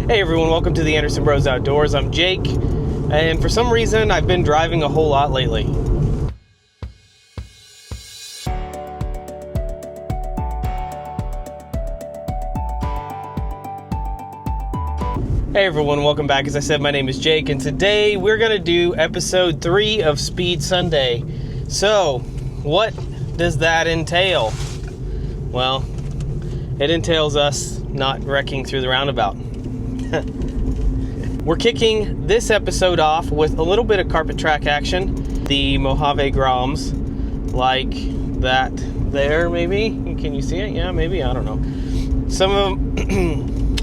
Hey everyone, welcome to the Anderson Bros Outdoors. I'm Jake, and for some reason I've been driving a whole lot lately. Hey everyone, welcome back. As I said, my name is Jake, and today we're going to do episode 3 of Speed Sunday. So, what does that entail? Well, it entails us not wrecking through the roundabout. We're kicking this episode off with a little bit of carpet track action. The Mojave Groms, like that there, maybe? Can you see it? Yeah, maybe. I don't know. Some of them...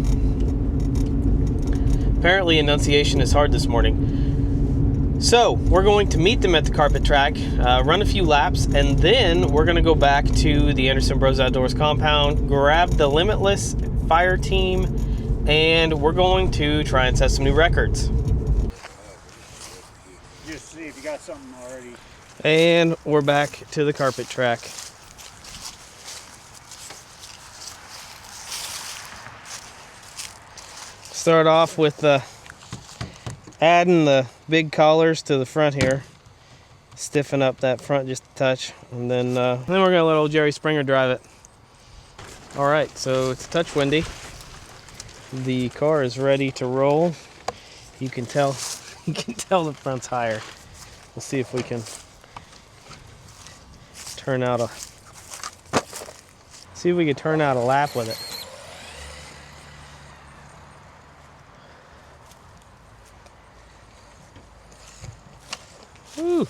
Apparently enunciation is hard this morning. So, we're going to meet them at the carpet track, run a few laps, and then we're going to go back to the Anderson Bros Outdoors compound, grab the Limitless Fire Team, and we're going to try and set some new records. Just see if you got something already. And we're back to the carpet track. Start off with adding the big collars to the front here. Stiffen up that front just a touch, and then we're gonna let old Jerry Springer drive it. All right, so it's a touch windy. The car is ready to roll. You can tell the front's higher. We'll see if we can turn out a lap with it. Woo.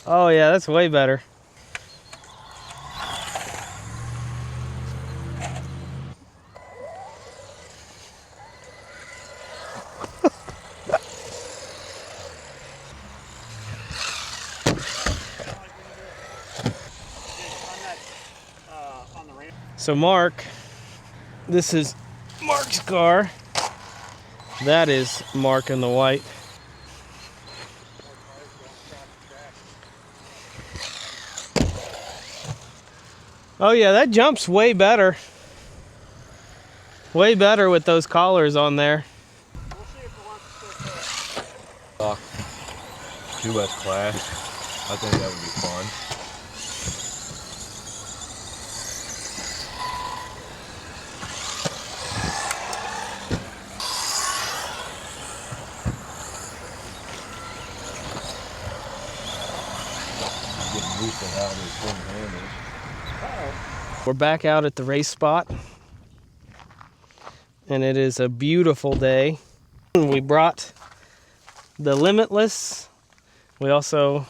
Oh yeah, that's way better. So Mark, this is Mark's car. That is Mark in the white. Oh yeah, that jumps way better. Way better with those collars on there. We'll see if it wants to Stock 2S class. I think that would be fun. We're back out at the race spot, and it is a beautiful day. We brought the Limitless. We also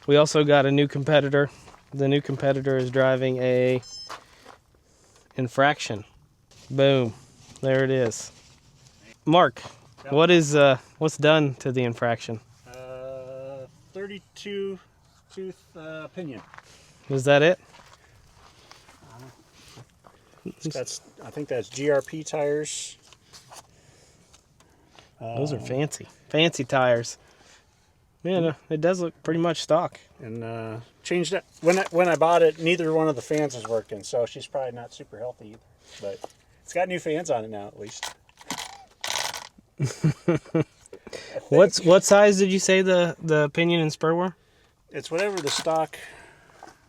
got a new competitor. The new competitor is driving a Infraction. Boom, there it is. Mark, what's done to the Infraction? 32 tooth pinion. Is that it? I think that's GRP tires. Those are fancy tires. Yeah, no, it does look pretty much stock. And changed it when I bought it. Neither one of the fans is working, so she's probably not super healthy either. But it's got new fans on it now, at least. What size did you say the pinion and spur were? It's whatever the stock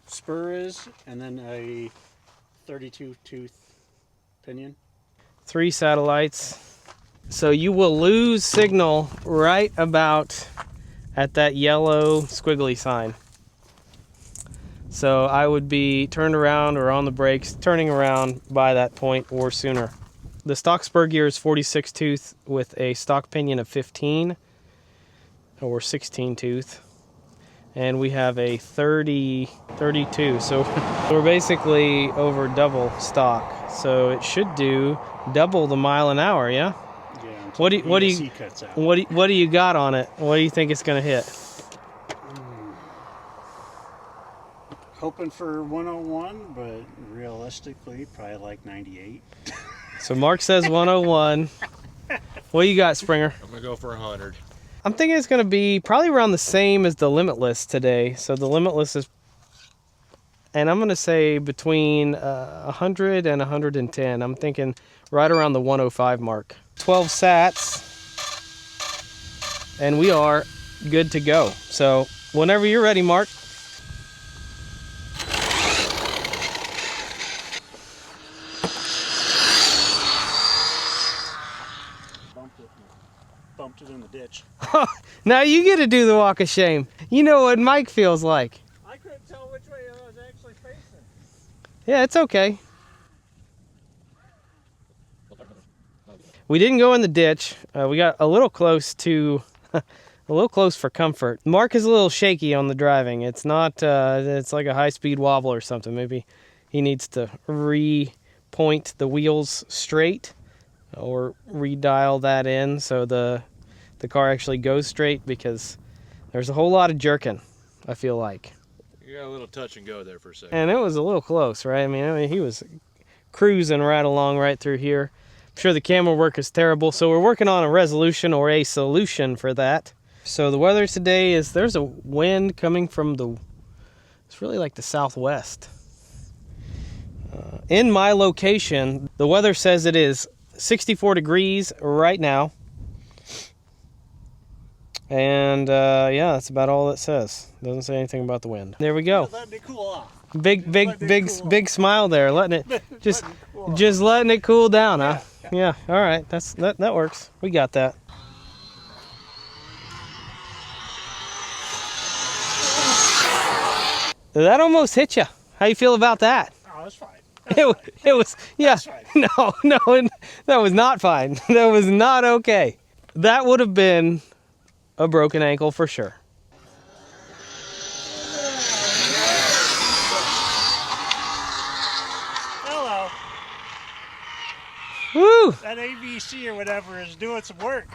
spur is, and then a 32 tooth pinion. 3 satellites. So you will lose signal right about at that yellow squiggly sign. So I would be turned around or on the brakes, turning around by that point or sooner. The stock spur gear is 46 tooth with a stock pinion of 15 or 16 tooth. And we have a 32. So we're basically over double stock. So it should do double the mile an hour, yeah? Yeah. What do you got on it? What do you think it's going to hit? Hoping for 101, but realistically probably like 98. So Mark says 101. What do you got, Springer? I'm gonna go for 100. I'm thinking it's going to be probably around the same as the Limitless today. So the Limitless is and I'm going to say between 100 and 110. I'm thinking right around the 105 mark. 12 sats, and we are good to go. So whenever you're ready, Mark. Bumped it in the ditch. Now you get to do the walk of shame. You know what Mike feels like. I couldn't tell which way I was actually facing. Yeah, it's okay. We didn't go in the ditch. We got a little close to, a little close for comfort. Mark is a little shaky on the driving. It's not, it's like a high-speed wobble or something. Maybe he needs to re-point the wheels straight or redial that in so the car actually goes straight, because there's a whole lot of jerking, I feel like. You got a little touch and go there for a second. And it was a little close, right? I mean, he was cruising right along right through here. I'm sure the camera work is terrible, so we're working on a resolution or a solution for that. So the weather today is, there's a wind coming from it's really like the southwest. In my location, the weather says it is 64 degrees right now. And yeah, that's about all it says. Doesn't say anything about the wind. There we go. Letting it cool off. Big smile there, letting it just letting it cool down, huh? Yeah. All right, that works. We got that. That almost hit you. How you feel about that? Oh, that's fine. It was yeah. Fine. No, that was not fine. That was not okay. That would have been a broken ankle for sure. Hello. Woo! That ABC or whatever is doing some work.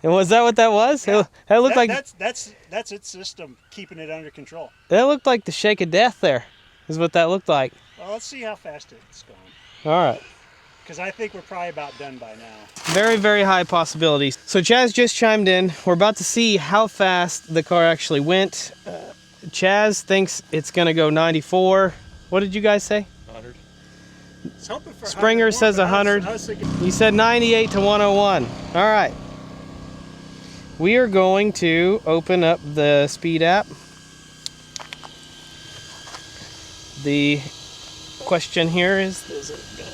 And was that what that was? Yeah. That looked like that's its system keeping it under control. that looked like the shake of death. There is what that looked like. Well, let's see how fast it's going. All right. Because I think we're probably about done by now. Very, very high possibilities. So Chaz just chimed in. We're about to see how fast the car actually went. Chaz thinks it's going to go 94. What did you guys say? 100. Springer says 100. You said 98 to 101. All right. We are going to open up the speed app. The question here is it gonna...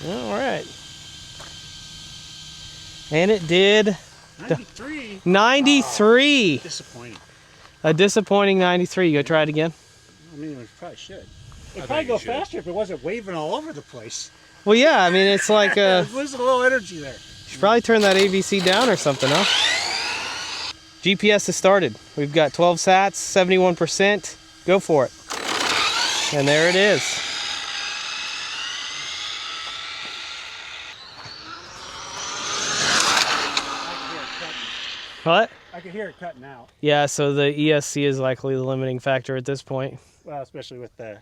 All right. And it did 93. 93. Oh, disappointing. A disappointing 93. You gonna try it again? I mean, we probably should. It'd probably go faster if it wasn't waving all over the place. Well, yeah. I mean, it's like losing a little energy there. should probably turn that AVC down or something, huh? GPS has started. We've got 12 sats, 71%. Go for it. And there it is. What? I can hear it cutting out. Yeah, so the ESC is likely the limiting factor at this point. Well, especially with the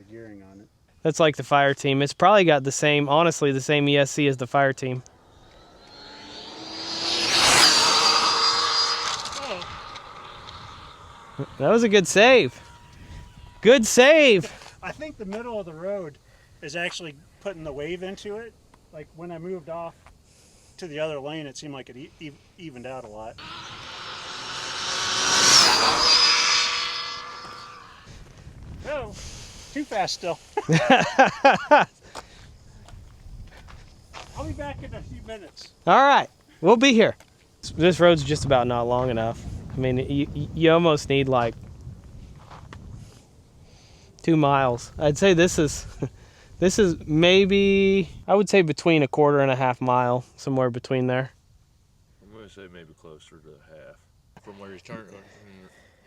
gearing on it. That's like the fire team. It's probably got the same, honestly, the same ESC as the fire team. That was a good save. Good save. I think the middle of the road is actually putting the wave into it. Like when I moved off to the other lane, it seemed like it evened out a lot. Oh, too fast still. I'll be back in a few minutes. All right, we'll be here. This road's just about not long enough. I mean, you almost need like 2 miles. I'd say this is maybe, I would say between 1/4 and a half mile, somewhere between there. I'm going to say maybe closer to half from where he's turning.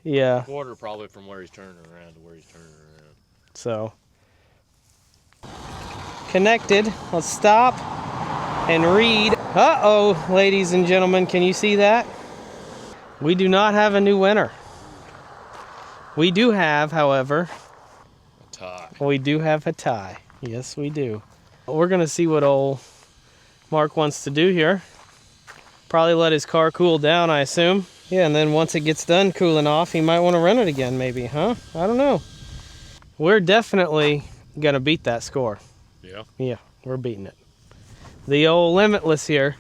Yeah. 1/4 probably from where he's turning around to where he's turning around. So, connected. Let's stop and read. Uh-oh, ladies and gentlemen, can you see that? We do not have a new winner. We do have, however, A tie. we do have a tie. Yes, we do. We're going to see what old Mark wants to do here. Probably let his car cool down, I assume. Yeah, and then once it gets done cooling off, he might want to run it again, maybe, huh? I don't know. We're definitely gonna beat that score. Yeah. Yeah, we're beating it. The old Limitless here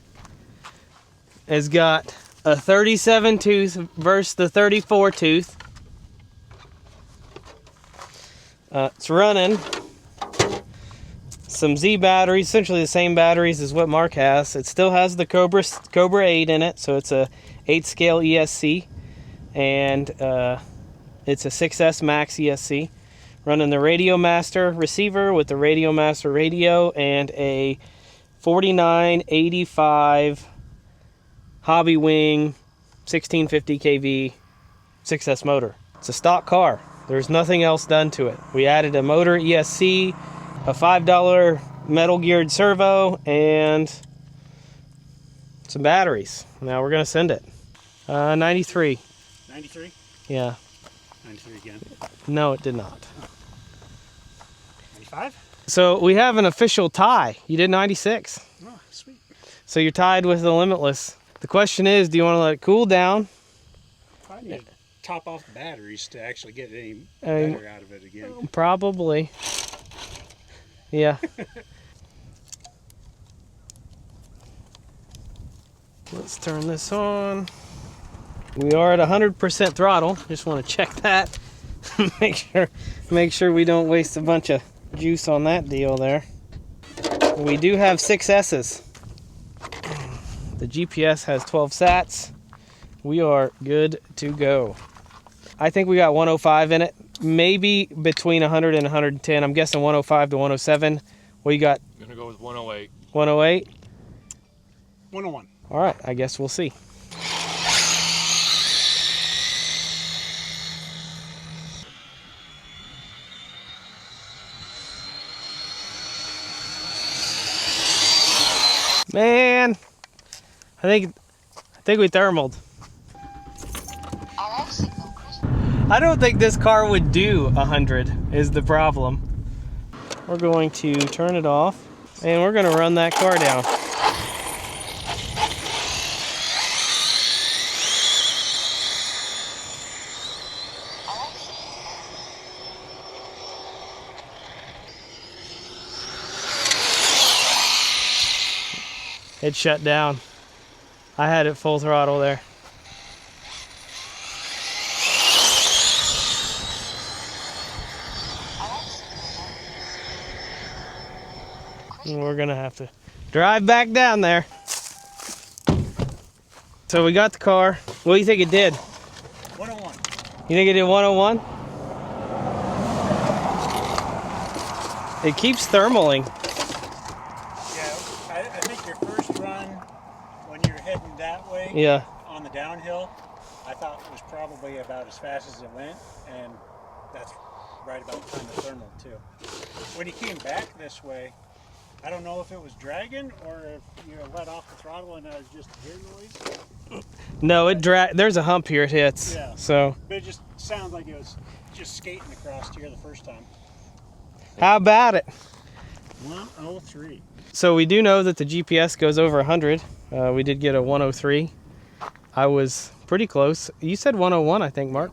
has got a 37 tooth versus the 34 tooth. It's running some Z batteries, essentially the same batteries as what Mark has. It still has the Cobra 8 in it, so it's a 8 scale ESC, and it's a 6S Max ESC. Running the Radio Master receiver with the Radio Master radio and a 4985 Hobby Wing 1650 kV 6S motor. It's a stock car. There's nothing else done to it. We added a motor ESC, a $5 metal geared servo, and some batteries. Now we're gonna send it. 93. 93? Yeah. 93 again. No, it did not. 95? So we have an official tie. You did 96. Oh, sweet. So you're tied with the Limitless. The question is, do you want to let it cool down? I need to top off the batteries to actually get any better out of it again. Probably. Yeah. Let's turn this on. We are at 100% throttle. Just want to check that. make sure we don't waste a bunch of juice on that deal there. We do have 6 S's. The GPS has 12 sats. We are good to go. I think we got 105 in it. Maybe between 100 and 110. I'm guessing 105 to 107. What you got? I'm gonna go with 108. 108? 101. All right, I guess we'll see. Man, I think we thermaled. I don't think this car would do 100 is the problem. We're going to turn it off and we're going to run that car down. It shut down. I had it full throttle there. And we're gonna have to drive back down there. So we got the car. What do you think it did? 101. You think it did 101? It keeps thermaling. Yeah, I think your first run, when you're heading that way, Yeah. on the downhill, I thought it was probably about as fast as it went, and that's right about the time the thermal too. When you came back this way, I don't know if it was dragging or if you let off the throttle and it was just a gear noise. No, it there's a hump here it hits. Yeah. So But it just sounds like it was just skating across here the first time. how about it? 103. So we do know that the GPS goes over 100. We did get a 103. I was pretty close. You said 101, I think, Mark.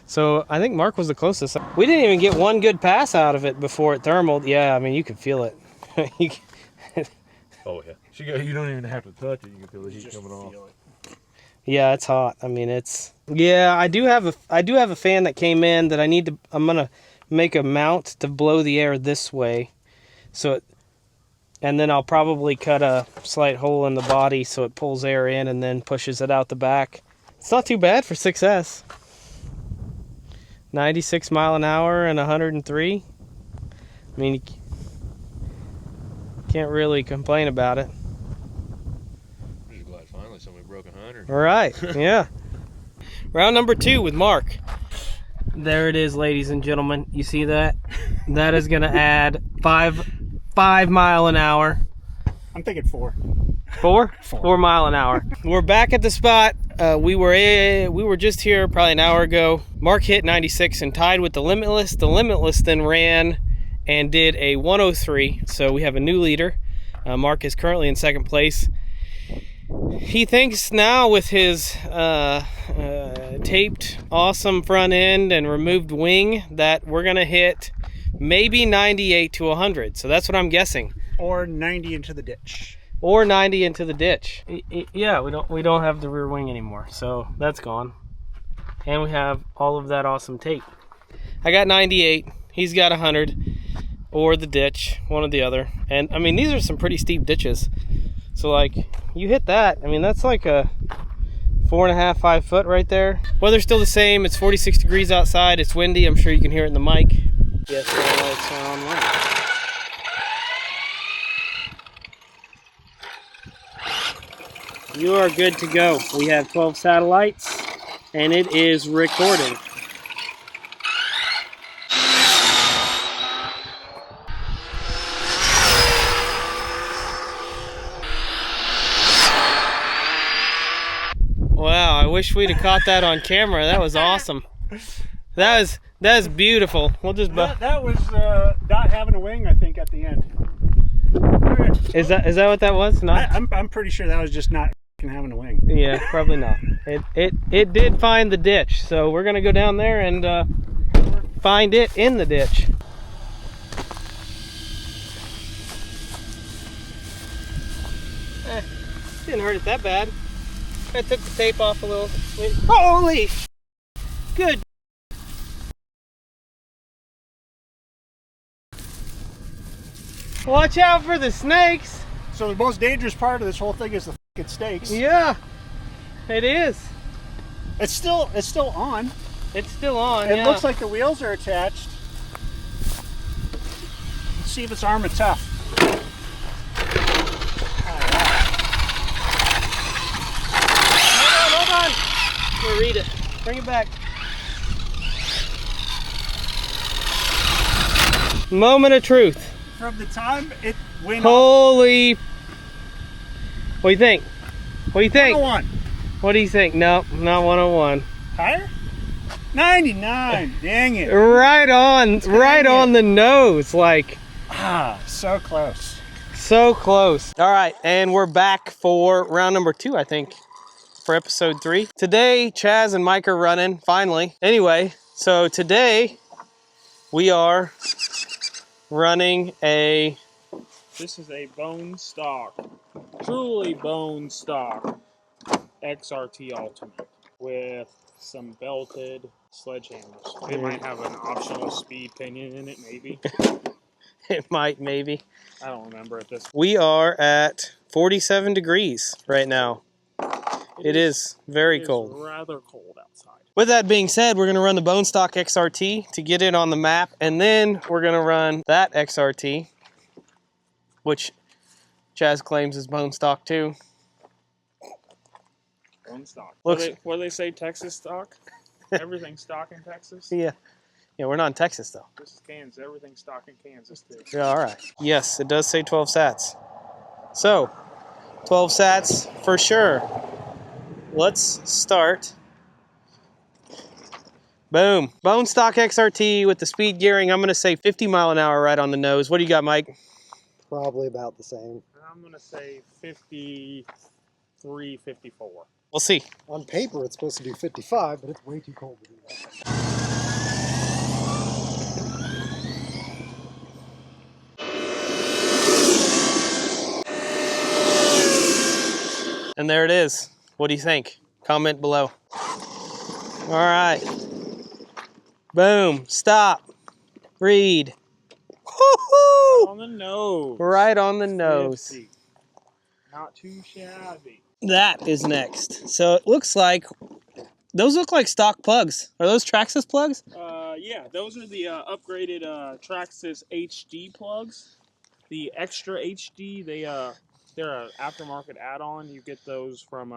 So I think Mark was the closest. We didn't even get one good pass out of it before it thermaled. Yeah, I mean, you could feel it. Oh yeah. You don't even have to touch it. You can feel the You heat just coming off. feel it. Yeah, it's hot. I mean, it's. Yeah, I do have a fan that came in that I'm gonna make a mount to blow the air this way, and then I'll probably cut a slight hole in the body so it pulls air in and then pushes it out the back. It's not too bad for 6S. 96 mile an hour and 103. I mean, you can't really complain about it. I'm just glad finally somebody broke 100. All right, yeah. Round number 2 with Mark. There it is, ladies and gentlemen. You see that? That is going to add 5 mile an hour. I'm thinking 4. 4? 4. 4 mile an hour. We're back at the spot. We were just here probably an hour ago. Mark hit 96 and tied with the Limitless. The Limitless then ran and did a 103. So we have a new leader. Mark is currently in second place. He thinks now with his taped awesome front end and removed wing that we're gonna hit maybe 98 to 100. So that's what I'm guessing. Or 90 into the ditch. Or 90 into the ditch. Yeah, we don't have the rear wing anymore, so that's gone. And we have all of that awesome tape. I got 98, he's got 100, or the ditch, one or the other. And I mean, these are some pretty steep ditches. So like, you hit that, I mean, that's like a 4.5, 5 foot right there. Weather's still the same, it's 46 degrees outside, it's windy, I'm sure you can hear it in the mic. Yes, the lights are on. You are good to go. We have 12 satellites, and it is recording. Wow, I wish we'd have caught that on camera. That was awesome. That was beautiful. We'll just that was not having a wing, I think, at the end. Is that what that was? Not? I'm pretty sure that was just not having a wing. Yeah, probably not. It did find the ditch, so we're gonna go down there and find it in the ditch. Didn't hurt it that bad. I took the tape off a little. Holy! Good. Watch out for the snakes. So the most dangerous part of this whole thing is the fucking snakes. Yeah, it is. It's still on. It's still on. It yeah. looks like the wheels are attached. Let's see if it's Arrma tough. Hold on. We'll read it. Bring it back. Moment of truth. From the time it went Holy. What do you think? What do you think? 101. What do you think? No, not 101. Higher? 99. Dang it. Right on the nose. Like, so close. so close. All right, and we're back for round number 2, I think, for episode 3. Today, Chaz and Mike are running, finally. Anyway, so today we are running a... This is a bone stock, truly bone stock XRT Ultimate with some belted sledgehammers. It might have an optional speed pinion in it, maybe. It might, maybe. I don't remember at this point. We are at 47 degrees right now. It is very cold. It's rather cold outside. With that being said, we're going to run the Bone Stock XRT to get it on the map, and then we're going to run that XRT, which Chaz claims is Bone Stock too. Bone stock. Looks... What do they say, Texas stock? Everything's stock in Texas? Yeah, we're not in Texas though. This is Kansas. Everything's stock in Kansas too. Yeah, all right. Yes, it does say 12 sats. So, 12 sats for sure. Let's start. Boom. Bone Stock XRT with the speed gearing. I'm going to say 50 mile an hour right on the nose. What do you got, Mike? Probably about the same. I'm going to say 53, 54. We'll see. On paper, it's supposed to do 55, but it's way too cold to do that. And there it is. What do you think? Comment below. All right. Boom. Stop. Read. Woo-hoo! On the nose. Right on the nose. 50. Not too shabby. That is next. So it looks like, those look like stock plugs. Are those Traxxas plugs? Yeah, those are the upgraded Traxxas HD plugs. The extra HD, they're an aftermarket add-on. You get those from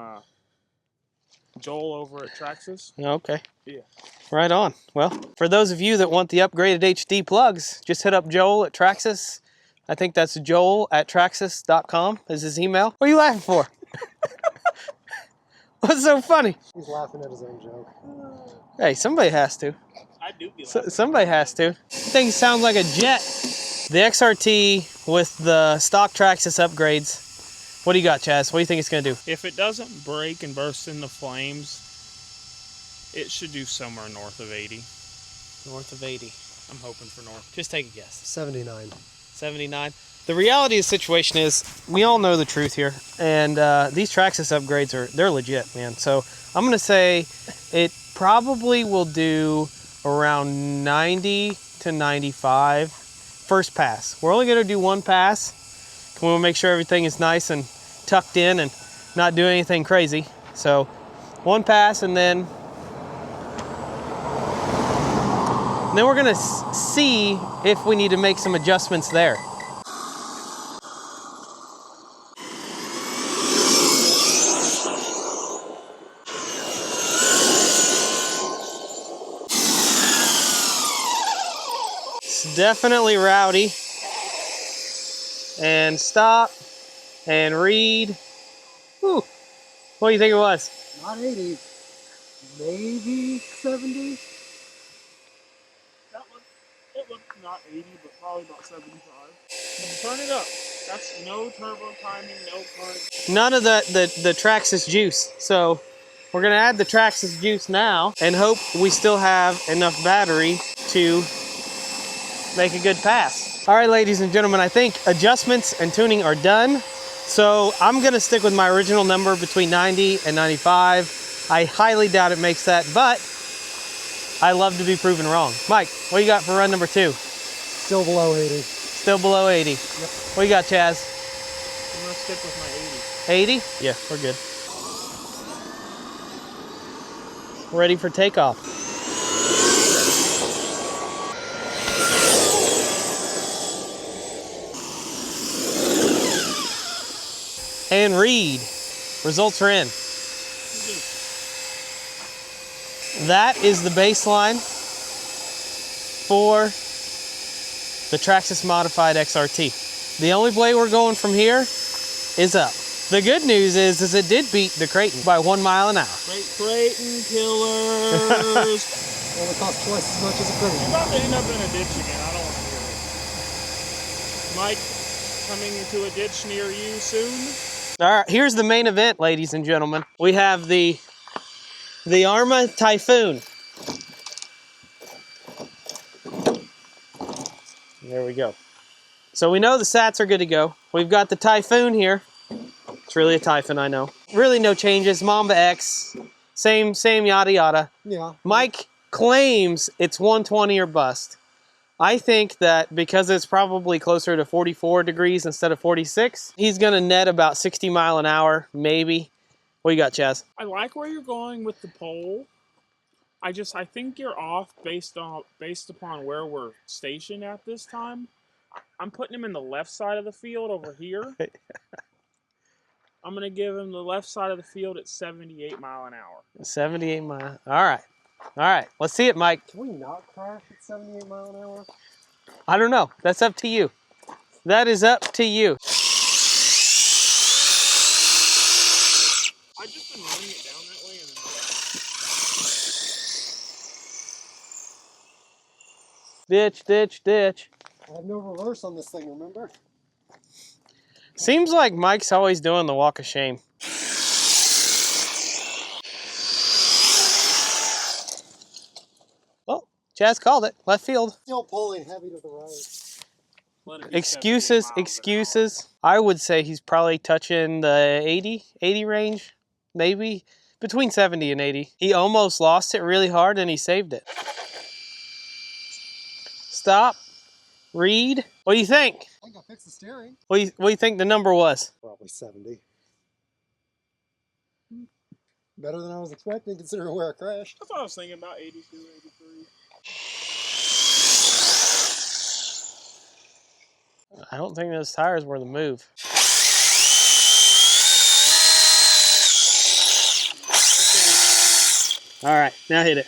Joel over at Traxxas. Okay. Yeah. Right on. Well, for those of you that want the upgraded HD plugs, just hit up Joel at Traxxas. I think that's Joel at Traxxas.com is his email. What are you laughing for? What's so funny? He's laughing at his own joke. Hey, somebody has to. I do be laughing. Somebody has to. Thing sounds like a jet. The XRT with the stock Traxxas upgrades. What do you got, Chaz? What do you think it's going to do? If it doesn't break and burst into flames, It should do somewhere north of 80. North of 80. I'm hoping for north. Just take a guess. 79. 79. The reality of the situation is, we all know the truth here, and these Traxxas upgrades they're legit, man. So I'm gonna say it probably will do around 90 to 95 first pass. We're only gonna do one pass. We want to make sure everything is nice and tucked in and not do anything crazy. So one pass, and then we're gonna see if we need to make some adjustments there. It's definitely rowdy. And stop and read. Whew. What do you think it was? Not 80. Maybe 70. It looked not 80, but probably about 75. Turn it up. That's no turbo timing, no current. None of the Traxxas juice. So we're gonna add the Traxxas juice now and hope we still have enough battery to make a good pass. All right, ladies and gentlemen, I think adjustments and tuning are done. So I'm gonna stick with my original number between 90 and 95. I highly doubt it makes that, but I love to be proven wrong. Mike, what do you got for run number 2? Still below 80. Still below 80. Yep. What do you got, Chaz? I'm gonna stick with my 80. 80? Yeah, we're good. Ready for takeoff. And read. Results are in. That is the baseline for the Traxxas Modified XRT. The only way we're going from here is up. The good news is it did beat the Creighton by 1 mile an hour. Creighton killers. Only cost twice as much as a You're Creighton. about to end up in a ditch again. I don't want to hear it. Mike, coming into a ditch near you soon. All right, here's the main event, ladies and gentlemen. We have the Arrma Typhoon. There we go. So we know the Sats are good to go. We've got the Typhoon here. It's really a Typhoon, I know. Really no changes. Mamba X, same yada yada. Yeah. Mike claims it's 120 or bust. I think that because it's probably closer to 44 degrees instead of 46, he's gonna net about 60 mile an hour, maybe. What you got, Chaz? I like where you're going with the pole. I think you're off based upon where we're stationed at this time. I'm putting him in the left side of the field over here. I'm gonna give him the left side of the field at 78 mile an hour. 78 mile. All right. All right. Let's see it, Mike. Can we not crash at 78 mile an hour? I don't know. That's up to you. That is up to you. I've just been running it down that way and then Ditch, ditch, ditch. I have no reverse on this thing, remember? Seems like Mike's always doing the walk of shame. Oh, Chaz called it. Left field. Still pulling heavy to the right. let it be Excuses, 78 miles an excuses. I would say he's probably touching the 80 range, maybe. Between 70 and 80. He almost lost it really hard and he saved it. Stop. Read. What do you think? I think I fixed the steering. What do you think the number was? Probably 70. Better than I was expecting considering where I crashed. That's what I was thinking about, 82, 83. I don't think those tires were the move. All right, now hit it.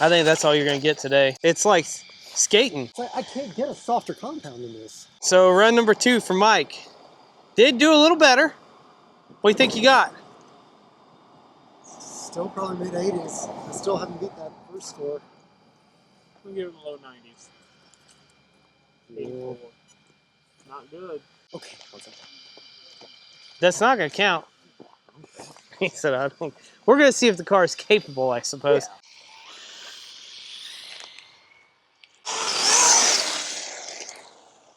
I think that's all you're gonna get today. It's like skating. It's like I can't get a softer compound than this. So run number 2 for Mike. Did do a little better. What do you think you got? Still probably mid-80s. I still haven't beat that first score. We'll give him low 90s. 84. Not good. Okay, one second. That's not gonna count. He said, I don't. We're going to see if the car is capable, I suppose. Yeah.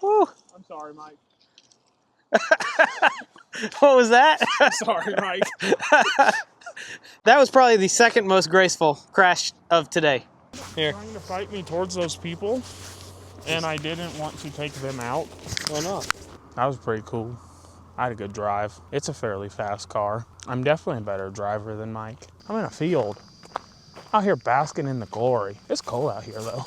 Woo. I'm sorry, Mike. What was that? I'm sorry, Mike. That was probably the second most graceful crash of today. Here. Trying to fight me towards those people, and I didn't want to take them out. Why not? That was pretty cool. I had a good drive. It's a fairly fast car. I'm definitely a better driver than Mike. I'm in a field, out here basking in the glory. It's cold out here though.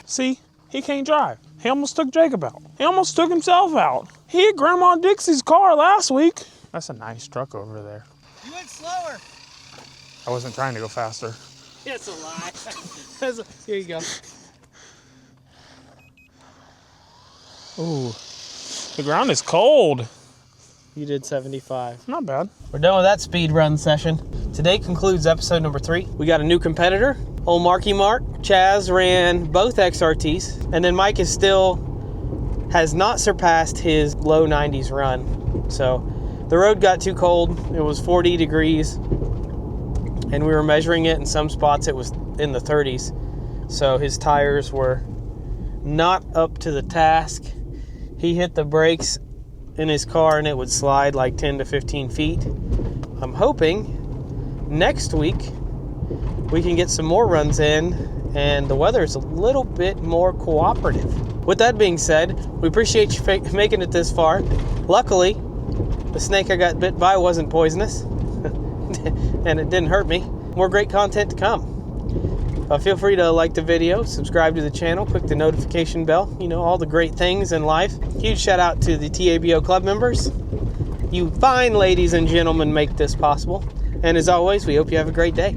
See, he can't drive. He almost took Jacob out. He almost took himself out. He hit Grandma Dixie's car last week. That's a nice truck over there. You went slower. I wasn't trying to go faster. It's a lie. Here you go. Ooh, the ground is cold. You did 75. Not bad. We're done with that speed run session. Today concludes episode number 3. We got a new competitor, old Marky Mark. Chaz ran both XRTs, and then Mike has not surpassed his low 90s run. So the road got too cold. It was 40 degrees, and we were measuring it. In some spots it was in the 30s. So his tires were not up to the task. He hit the brakes in his car and it would slide like 10 to 15 feet. I'm hoping next week we can get some more runs in and the weather is a little bit more cooperative. With that being said, we appreciate you making it this far. Luckily, the snake I got bit by wasn't poisonous and it didn't hurt me. More great content to come. Feel free to like the video, subscribe to the channel, click the notification bell, all the great things in life. Huge shout out to the TABO club members. You fine ladies and gentlemen make this possible. And as always, we hope you have a great day.